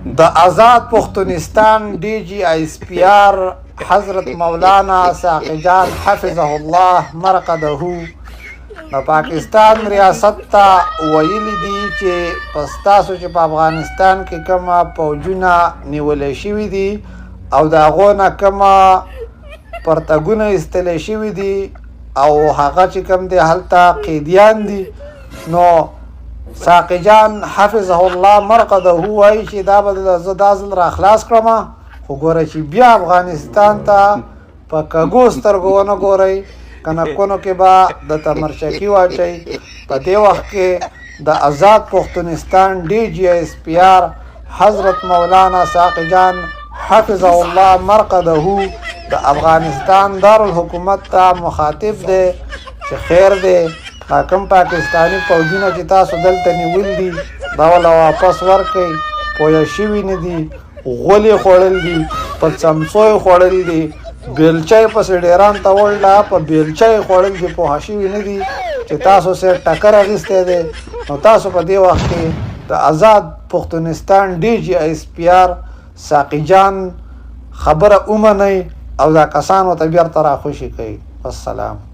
د آزاد پښتونستان ډي جي ایس پی آر حضرت مولانا ساقي جان حفظه الله مرقده د پاکستان ریاست ته ویلي دي چې پس تاسو چې په افغانستان کې کومه فوجونه نیولې شوي دي او د هغو نه کومه پرتګونه ایستلی شوي دي او هغه چې کوم دی هلته قیدیان دي، نو ساقي جان حفظه الله مرقده وایي چې دا به زه دا ځل را خلاص کړم، خو ګوره چې بیا افغانستان ته په کږو سترګو ونه ګورئ، کنکونو کې به د تمرچکي واچئ. په دې وخت کې د آزاد پښتونستان ډي جي ایس پی آر حضرت مولانا ساقي جان حفظه الله مرقده د افغانستان دارالحکومت ته مخاطب دی چې خیر دی، دا کوم پاکستاني فوجونه چې تاسو دلته نیول دي دا وله واپس ورکئ. پویه شوي نه دي، غولې خوړل دي، په څمڅو یې خوړل دي، بیلچه یې پسې ډیران ته وړله، په بیلچه یې خوړل دي، پوه شوي نه دي چې تاسو سره ټکر اخیستی دی. نو تاسو په دې وخت کې د آزاد پښتونستان ډي جي ایس پی آر ساقي جان خبره ومنئ او دا کسانو ته بیرته راخوشي کوئ. والسلام.